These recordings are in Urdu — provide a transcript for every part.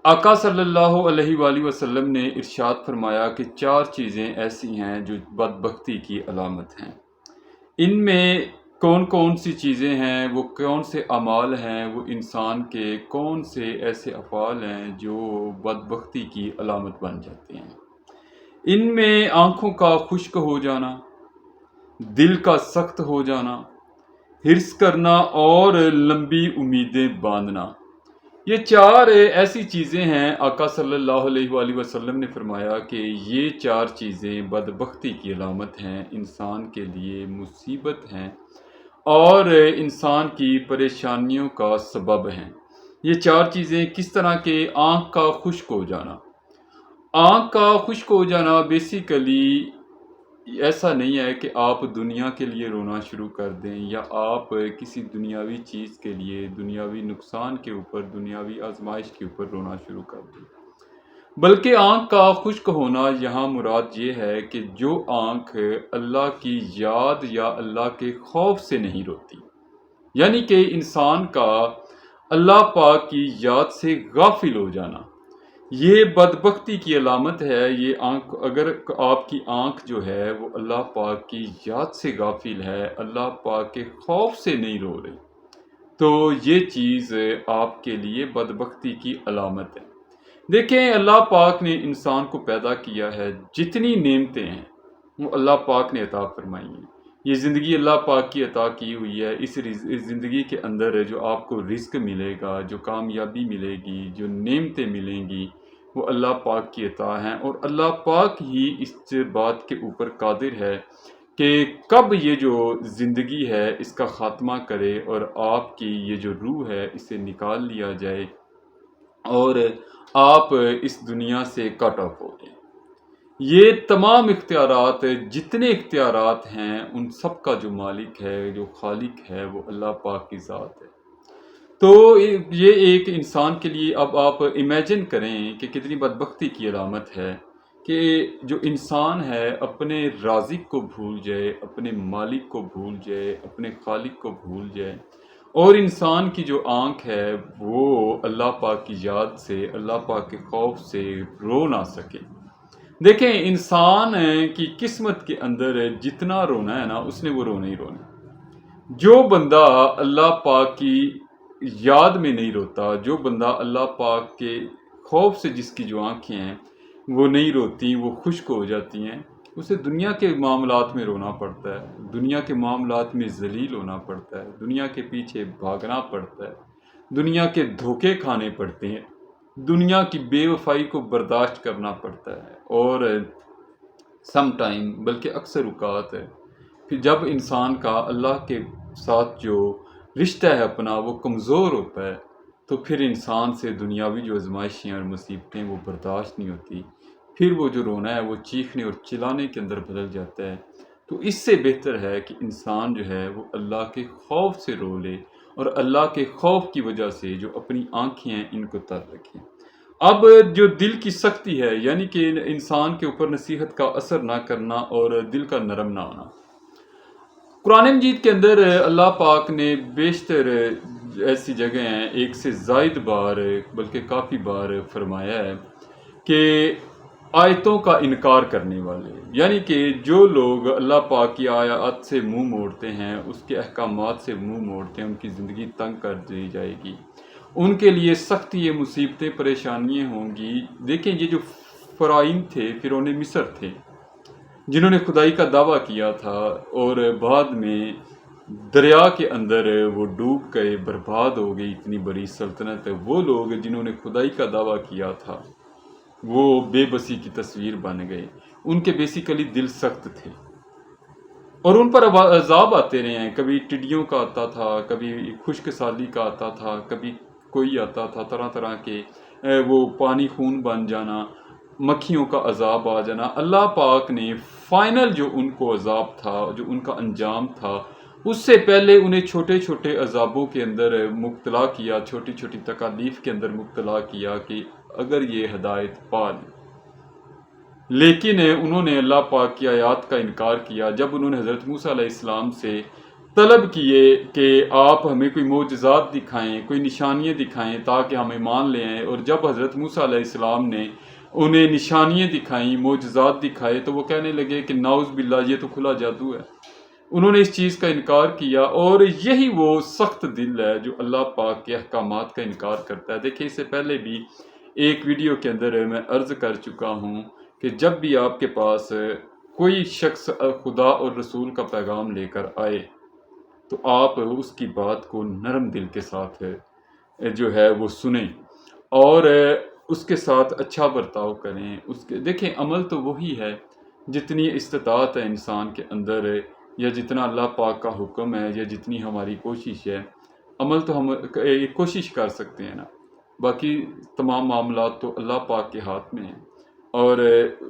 آقا صلی اللہ علیہ وآلہ وسلم نے ارشاد فرمایا کہ 4 چیزیں ایسی ہیں جو بدبختی کی علامت ہیں۔ ان میں کون کون سی چیزیں ہیں، وہ کون سے اعمال ہیں، وہ انسان کے کون سے ایسے افعال ہیں جو بدبختی کی علامت بن جاتے ہیں۔ ان میں آنکھوں کا خشک ہو جانا، دل کا سخت ہو جانا، حرص کرنا اور لمبی امیدیں باندھنا، یہ 4 ایسی چیزیں ہیں۔ آقا صلی اللہ علیہ وآلہ وسلم نے فرمایا کہ یہ 4 چیزیں بدبختی کی علامت ہیں، انسان کے لیے مصیبت ہیں اور انسان کی پریشانیوں کا سبب ہیں۔ یہ 4 چیزیں کس طرح کے؟ آنکھ کا خشک ہو جانا۔ آنکھ کا خشک ہو جانا بیسیکلی ایسا نہیں ہے کہ آپ دنیا کے لیے رونا شروع کر دیں یا آپ کسی دنیاوی چیز کے لیے، دنیاوی نقصان کے اوپر، دنیاوی آزمائش کے اوپر رونا شروع کر دیں، بلکہ آنکھ کا خشک ہونا یہاں مراد یہ ہے کہ جو آنکھ اللہ کی یاد یا اللہ کے خوف سے نہیں روتی، یعنی کہ انسان کا اللہ پاک کی یاد سے غافل ہو جانا، یہ بدبختی کی علامت ہے۔ یہ آنکھ، اگر آپ کی آنکھ جو ہے وہ اللہ پاک کی یاد سے غافل ہے، اللہ پاک کے خوف سے نہیں رو رہی، تو یہ چیز آپ کے لیے بدبختی کی علامت ہے۔ دیکھیں، اللہ پاک نے انسان کو پیدا کیا ہے، جتنی نعمتیں ہیں وہ اللہ پاک نے عطا فرمائی ہیں۔ یہ زندگی اللہ پاک کی عطا کی ہوئی ہے۔ اس زندگی کے اندر جو آپ کو رزق ملے گا، جو کامیابی ملے گی، جو نعمتیں ملیں گی، وہ اللہ پاک کی عطا ہیں، اور اللہ پاک ہی اس بات کے اوپر قادر ہے کہ کب یہ جو زندگی ہے اس کا خاتمہ کرے اور آپ کی یہ جو روح ہے اسے نکال لیا جائے اور آپ اس دنیا سے کٹ آف ہو جائیں۔ یہ تمام اختیارات، جتنے اختیارات ہیں، ان سب کا جو مالک ہے، جو خالق ہے، وہ اللہ پاک کی ذات ہے۔ تو یہ ایک انسان کے لیے، اب آپ امیجن کریں کہ کتنی بدبختی کی علامت ہے کہ جو انسان ہے اپنے رازق کو بھول جائے، اپنے مالک کو بھول جائے، اپنے خالق کو بھول جائے، اور انسان کی جو آنکھ ہے وہ اللہ پاک کی یاد سے، اللہ پاک کے خوف سے رو نہ سکے۔ دیکھیں، انسان کی قسمت کے اندر جتنا رونا ہے نا، اس نے وہ رونا ہی رونا۔ جو بندہ اللہ پاک کی یاد میں نہیں روتا، جو بندہ اللہ پاک کے خوف سے جس کی جو آنکھیں ہیں وہ نہیں روتی، وہ خشک ہو جاتی ہیں، اسے دنیا کے معاملات میں رونا پڑتا ہے، دنیا کے معاملات میں ذلیل ہونا پڑتا ہے، دنیا کے پیچھے بھاگنا پڑتا ہے، دنیا کے دھوکے کھانے پڑتے ہیں، دنیا کی بے وفائی کو برداشت کرنا پڑتا ہے، اور سم ٹائم، بلکہ اکثر اوقات پھر جب انسان کا اللہ کے ساتھ جو رشتہ ہے اپنا وہ کمزور ہوتا ہے، تو پھر انسان سے دنیاوی جو آزمائشیں اور مصیبتیں وہ برداشت نہیں ہوتی، پھر وہ جو رونا ہے وہ چیخنے اور چلانے کے اندر بدل جاتا ہے۔ تو اس سے بہتر ہے کہ انسان جو ہے وہ اللہ کے خوف سے رو لے، اور اللہ کے خوف کی وجہ سے جو اپنی آنکھیں ہیں ان کو تر رکھیں۔ اب جو دل کی سختی ہے، یعنی کہ انسان کے اوپر نصیحت کا اثر نہ کرنا اور دل کا نرم نہ ہونا، قرآن مجید کے اندر اللہ پاک نے بیشتر ایسی جگہ ہیں، ایک سے زائد بار بلکہ کافی بار فرمایا ہے کہ آیتوں کا انکار کرنے والے، یعنی کہ جو لوگ اللہ پاک کی آیات سے منہ موڑتے ہیں، اس کے احکامات سے منہ موڑتے ہیں، ان کی زندگی تنگ کر دی جائے گی، ان کے لیے سختی، مصیبتیں، پریشانیاں ہوں گی۔ دیکھیں، یہ جو فرعون تھے، فرعون مصر تھے، جنہوں نے خدائی کا دعویٰ کیا تھا اور بعد میں دریا کے اندر وہ ڈوب گئے، برباد ہو گئی اتنی بڑی سلطنت، وہ لوگ جنہوں نے خدائی کا دعویٰ کیا تھا وہ بے بسی کی تصویر بن گئے۔ ان کے بیسیکلی دل سخت تھے اور ان پر عذاب آتے رہے ہیں، کبھی ٹڈیوں کا آتا تھا، کبھی خشک سالی کا آتا تھا، کبھی کوئی آتا تھا، طرح طرح کے وہ پانی خون بن جانا، مکھیوں کا عذاب آ جانا۔ اللہ پاک نے فائنل جو ان کو عذاب تھا، جو ان کا انجام تھا، اس سے پہلے انہیں چھوٹے چھوٹے عذابوں کے اندر مبتلا کیا، چھوٹی چھوٹی تکالیف کے اندر مبتلا کیا کہ اگر یہ ہدایت پا لیں۔ لیکن انہوں نے اللہ پاک کی آیات کا انکار کیا۔ جب انہوں نے حضرت موسیٰ علیہ السلام سے طلب کیے کہ آپ ہمیں کوئی معجزات دکھائیں، کوئی نشانیاں دکھائیں تاکہ ہمیں مان لیں، اور جب حضرت موسیٰ علیہ السلام نے انہیں نشانیاں دکھائیں، معجزات دکھائے، تو وہ کہنے لگے کہ نعوذ باللہ یہ تو کھلا جادو ہے۔ انہوں نے اس چیز کا انکار کیا، اور یہی وہ سخت دل ہے جو اللہ پاک کے احکامات کا انکار کرتا ہے۔ دیکھیں، اس سے پہلے بھی ایک ویڈیو کے اندر میں عرض کر چکا ہوں کہ جب بھی آپ کے پاس کوئی شخص خدا اور رسول کا پیغام لے کر آئے تو آپ اس کی بات کو نرم دل کے ساتھ جو ہے وہ سنیں، اور اس کے ساتھ اچھا برتاؤ کریں۔ دیکھیں، عمل تو وہی ہے جتنی استطاعت ہے انسان کے اندر، یا جتنا اللہ پاک کا حکم ہے، یا جتنی ہماری کوشش ہے۔ عمل تو ہم کوشش کر سکتے ہیں نا، باقی تمام معاملات تو اللہ پاک کے ہاتھ میں ہیں، اور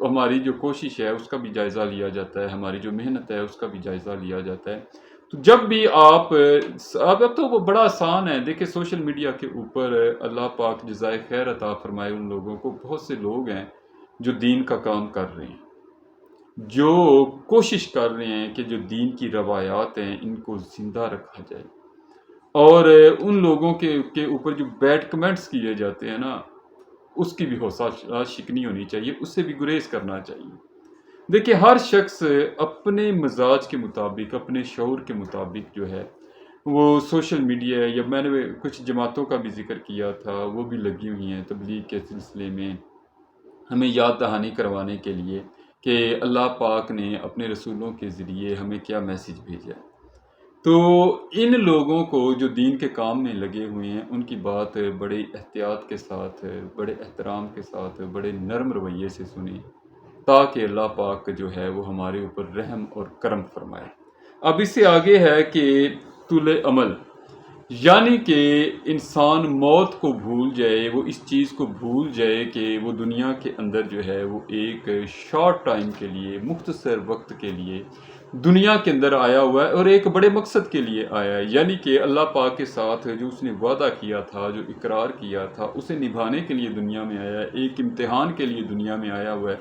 ہماری جو کوشش ہے اس کا بھی جائزہ لیا جاتا ہے، ہماری جو محنت ہے اس کا بھی جائزہ لیا جاتا ہے۔ تو جب بھی اب تو وہ بڑا آسان ہے، دیکھیں سوشل میڈیا کے اوپر اللہ پاک جزائے خیر عطا فرمائے ان لوگوں کو، بہت سے لوگ ہیں جو دین کا کام کر رہے ہیں، جو کوشش کر رہے ہیں کہ جو دین کی روایات ہیں ان کو زندہ رکھا جائے، اور ان لوگوں کے اوپر جو بیڈ کمنٹس کیے جاتے ہیں نا، اس کی بھی حوصلہ شکنی ہونی چاہیے، اس سے بھی گریز کرنا چاہیے۔ دیکھیں، ہر شخص اپنے مزاج کے مطابق، اپنے شعور کے مطابق جو ہے وہ سوشل میڈیا، یا میں نے کچھ جماعتوں کا بھی ذکر کیا تھا، وہ بھی لگی ہوئی ہیں تبلیغ کے سلسلے میں ہمیں یاد دہانی کروانے کے لیے کہ اللہ پاک نے اپنے رسولوں کے ذریعے ہمیں کیا میسیج بھیجا ہے۔ تو ان لوگوں کو جو دین کے کام میں لگے ہوئے ہیں، ان کی بات بڑے احتیاط کے ساتھ، بڑے احترام کے ساتھ، بڑے نرم رویے سے سنیں، تاکہ اللہ پاک جو ہے وہ ہمارے اوپر رحم اور کرم فرمائے۔ اب اس سے آگے ہے کہ طول عمل، یعنی کہ انسان موت کو بھول جائے، وہ اس چیز کو بھول جائے کہ وہ دنیا کے اندر جو ہے وہ ایک شارٹ ٹائم کے لیے، مختصر وقت کے لیے دنیا کے اندر آیا ہوا ہے، اور ایک بڑے مقصد کے لیے آیا ہے، یعنی کہ اللہ پاک کے ساتھ جو اس نے وعدہ کیا تھا، جو اقرار کیا تھا، اسے نبھانے کے لیے دنیا میں آیا ہے، ایک امتحان کے لیے دنیا میں آیا ہوا ہے،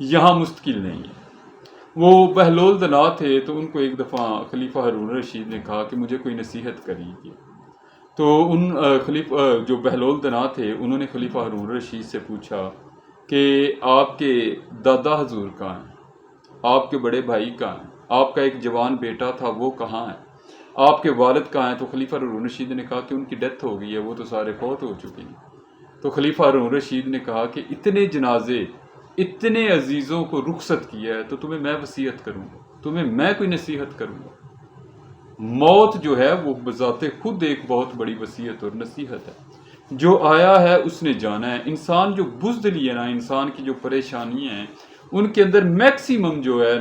یہاں مستقل نہیں ہے۔ وہ بہلول دنا تھے، تو ان کو ایک دفعہ خلیفہ ہارون رشید نے کہا کہ مجھے کوئی نصیحت کریے، تو ان جو بہلول دنا تھے انہوں نے خلیفہ ہارون رشید سے پوچھا کہ آپ کے دادا حضور کہاں ہیں، آپ کے بڑے بھائی کہاں ہیں، آپ کا ایک جوان بیٹا تھا وہ کہاں ہے، آپ کے والد کہاں ہیں؟ تو خلیفہ ہارون رشید نے کہا کہ ان کی ڈیتھ ہو گئی ہے، وہ تو سارے فوت ہو چکے ہیں۔ تو خلیفہ ہارون رشید نے کہا کہ اتنے جنازے، اتنے عزیزوں کو رخصت کیا ہے، تو تمہیں میں وصیت کروں گا، تمہیں میں کوئی نصیحت کروں گا؟ موت جو ہے وہ بذات خود ایک بہت بڑی وصیت اور نصیحت ہے۔ جو آیا ہے اس نے جانا ہے۔ انسان جو بزدلی ہے نا، انسان کی جو پریشانیاں ہیں، ان کے اندر میکسیمم جو ہے،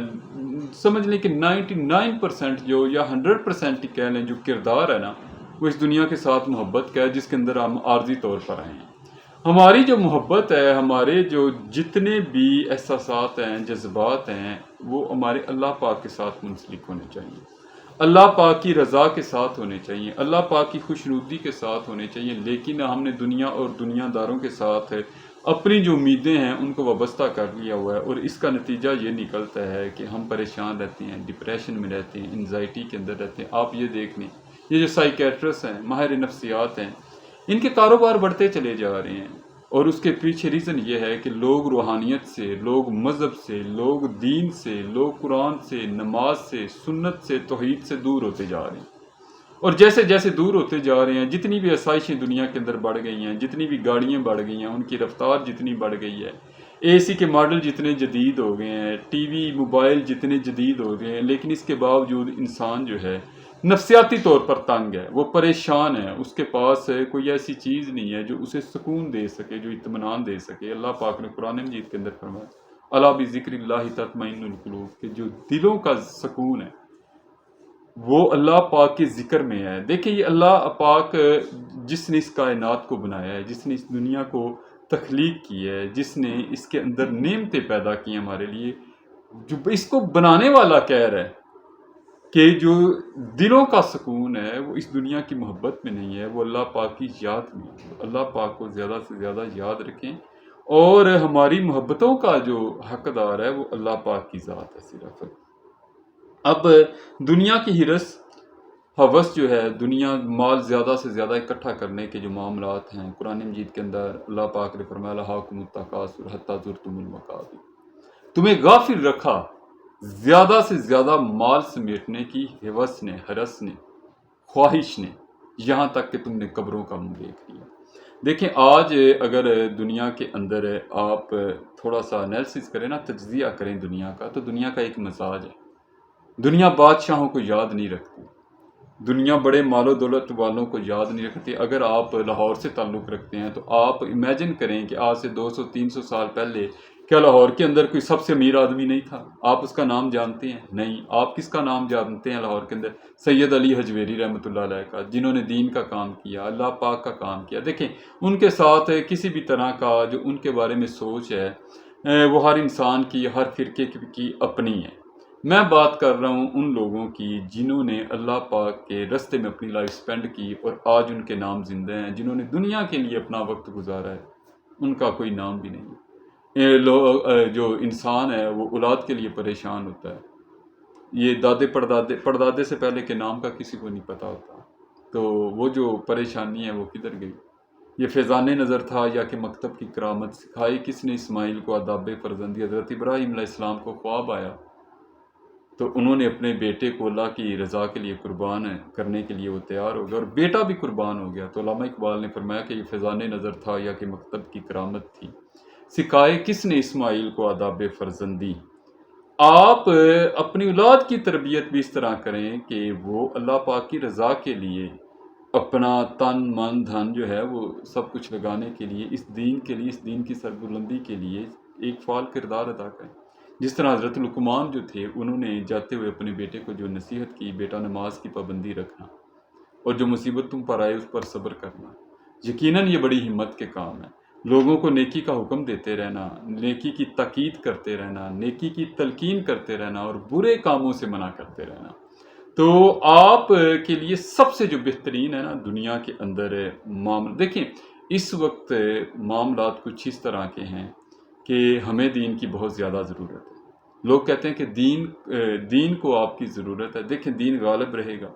سمجھ لیں کہ 99% جو، یا 100% ہی کہہ لیں، جو کردار ہے نا، وہ اس دنیا کے ساتھ محبت کا ہے، جس کے اندر ہم عارضی طور پر آئے ہیں۔ ہماری جو محبت ہے، ہمارے جو جتنے بھی احساسات ہیں، جذبات ہیں، وہ ہمارے اللہ پاک کے ساتھ منسلک ہونے چاہیے، اللہ پاک کی رضا کے ساتھ ہونے چاہیے، اللہ پاک کی خوشنودی کے ساتھ ہونے چاہیے۔ لیکن ہم نے دنیا اور دنیا داروں کے ساتھ اپنی جو امیدیں ہیں ان کو وابستہ کر لیا ہوا ہے، اور اس کا نتیجہ یہ نکلتا ہے کہ ہم پریشان رہتے ہیں، ڈپریشن میں رہتے ہیں، انزائٹی کے اندر رہتے ہیں۔ آپ یہ دیکھ لیں، یہ جو سائیکیٹرسٹ ہیں، ماہر نفسیات ہیں، ان کے کاروبار بڑھتے چلے جا رہے ہیں، اور اس کے پیچھے ریزن یہ ہے کہ لوگ روحانیت سے، لوگ مذہب سے، لوگ دین سے، لوگ قرآن سے، نماز سے، سنت سے، توحید سے دور ہوتے جا رہے ہیں۔ اور جیسے جیسے دور ہوتے جا رہے ہیں، جتنی بھی آسائشیں دنیا کے اندر بڑھ گئی ہیں، جتنی بھی گاڑیاں بڑھ گئی ہیں، ان کی رفتار جتنی بڑھ گئی ہے، اے سی کے ماڈل جتنے جدید ہو گئے ہیں، ٹی وی موبائل جتنے جدید ہو گئے ہیں، لیکن اس کے باوجود انسان جو ہے نفسیاتی طور پر تنگ ہے، وہ پریشان ہے، اس کے پاس کوئی ایسی چیز نہیں ہے جو اسے سکون دے سکے، جو اطمینان دے سکے۔ اللہ پاک نے قرآن مجید کے اندر فرمایا، الا بذکر اللہ تطمئن القلوب، کہ جو دلوں کا سکون ہے وہ اللہ پاک کے ذکر میں ہے۔ دیکھیں، یہ اللہ پاک جس نے اس کائنات کو بنایا ہے، جس نے اس دنیا کو تخلیق کی ہے، جس نے اس کے اندر نعمتیں پیدا کی ہیں ہمارے لیے، جو اس کو بنانے والا کہہ رہا ہے کہ جو دلوں کا سکون ہے وہ اس دنیا کی محبت میں نہیں ہے، وہ اللہ پاک کی یاد میں ہے۔ اللہ پاک کو زیادہ سے زیادہ یاد رکھیں، اور ہماری محبتوں کا جو حقدار ہے وہ اللہ پاک کی ذات ہے صرف۔ اب دنیا کی ہرس ہَوس جو ہے دنیا مال زیادہ سے زیادہ اکٹھا کرنے کے جو معاملات ہیں، قرآن مجید کے اندر اللہ پاک نے فرمایا الہاکم التکاثر حتی زرتم المقابر، تمہیں غافل رکھا زیادہ سے زیادہ مال سمیٹنے کی ہَوس نے، ہرس نے، خواہش نے، یہاں تک کہ تم نے قبروں کا منہ دیکھ لیا۔ دیکھیں آج اگر دنیا کے اندر آپ تھوڑا سا انالیسس کریں نا، تجزیہ کریں دنیا کا، تو دنیا کا ایک مزاج ہے، دنیا بادشاہوں کو یاد نہیں رکھتی، دنیا بڑے مال و دولت والوں کو یاد نہیں رکھتی۔ اگر آپ لاہور سے تعلق رکھتے ہیں تو آپ امیجن کریں کہ آج سے 200-300 سال پہلے کیا لاہور کے اندر کوئی سب سے امیر آدمی نہیں تھا؟ آپ اس کا نام جانتے ہیں؟ نہیں۔ آپ کس کا نام جانتے ہیں لاہور کے اندر؟ سید علی حجویری رحمۃ اللہ علیہ کا، جنہوں نے دین کا کام کیا، اللہ پاک کا کام کیا۔ دیکھیں ان کے ساتھ کسی بھی طرح کا جو ان کے بارے میں سوچ ہے وہ ہر انسان کی، ہر فرقے کی اپنی ہے۔ میں بات کر رہا ہوں ان لوگوں کی جنہوں نے اللہ پاک کے رستے میں اپنی لائف سپینڈ کی اور آج ان کے نام زندہ ہیں، جنہوں نے دنیا کے لیے اپنا وقت گزارا ہے، ان کا کوئی نام بھی نہیں۔ جو انسان ہے وہ اولاد کے لیے پریشان ہوتا ہے، یہ دادے پردادے سے پہلے کے نام کا کسی کو نہیں پتا ہوتا، تو وہ جو پریشانی ہے وہ کدھر گئی؟ یہ فیضان نظر تھا یا کہ مکتب کی کرامت سکھائی کس نے اسماعیل کو آداب فرزندی؟ حضرت ابراہیم علیہ السلام کو خواب آیا تو انہوں نے اپنے بیٹے کو اللہ کی رضا کے لیے قربان کرنے کے لیے وہ تیار ہو گیا، اور بیٹا بھی قربان ہو گیا۔ تو علامہ اقبال نے فرمایا کہ یہ فیضان نظر تھا یا کہ مکتب کی کرامت تھی، سکھائے کس نے اسماعیل کو آداب فرزندی؟ آپ اپنی اولاد کی تربیت بھی اس طرح کریں کہ وہ اللہ پاک کی رضا کے لیے اپنا تن من دھن جو ہے وہ سب کچھ لگانے کے لیے، اس دین کے لیے، اس دین کی سربلندی کے لیے ایک فعال کردار ادا کریں۔ جس طرح حضرت لقمان جو تھے، انہوں نے جاتے ہوئے اپنے بیٹے کو جو نصیحت کی، بیٹا نماز کی پابندی رکھنا اور جو مصیبت تم پر آئے اس پر صبر کرنا، یقیناً یہ بڑی ہمت کے کام ہے۔ لوگوں کو نیکی کا حکم دیتے رہنا، نیکی کی تاکید کرتے رہنا، نیکی کی تلقین کرتے رہنا اور برے کاموں سے منع کرتے رہنا، تو آپ کے لیے سب سے جو بہترین ہے نا دنیا کے اندر معاملہ۔ دیکھیں اس وقت معاملات کچھ اس طرح کے ہیں کہ ہمیں دین کی بہت زیادہ ضرورت ہے۔ لوگ کہتے ہیں کہ دین کو آپ کی ضرورت ہے۔ دیکھیں دین غالب رہے گا،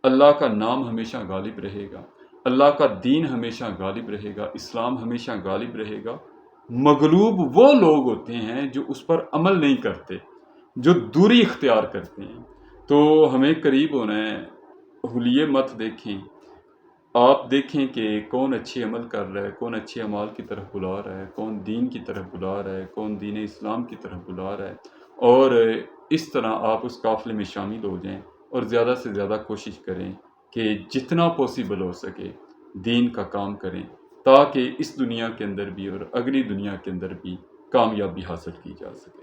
اللہ کا نام ہمیشہ غالب رہے گا، اللہ کا دین ہمیشہ غالب رہے گا، اسلام ہمیشہ غالب رہے گا۔ مغلوب وہ لوگ ہوتے ہیں جو اس پر عمل نہیں کرتے، جو دوری اختیار کرتے ہیں۔ تو ہمیں قریب ہونا ہے، حلیے مت دیکھیں، آپ دیکھیں کہ کون اچھے عمل کر رہا ہے، کون اچھے اعمال کی طرف بلا رہا ہے، کون دین کی طرف بلا رہا ہے، کون دین اسلام کی طرف بلا رہا ہے، اور اس طرح آپ اس قافلے میں شامل ہو جائیں اور زیادہ سے زیادہ کوشش کریں کہ جتنا پاسبل ہو سکے دین کا کام کریں، تاکہ اس دنیا کے اندر بھی اور اگلی دنیا کے اندر بھی کامیابی حاصل کی جا سکے۔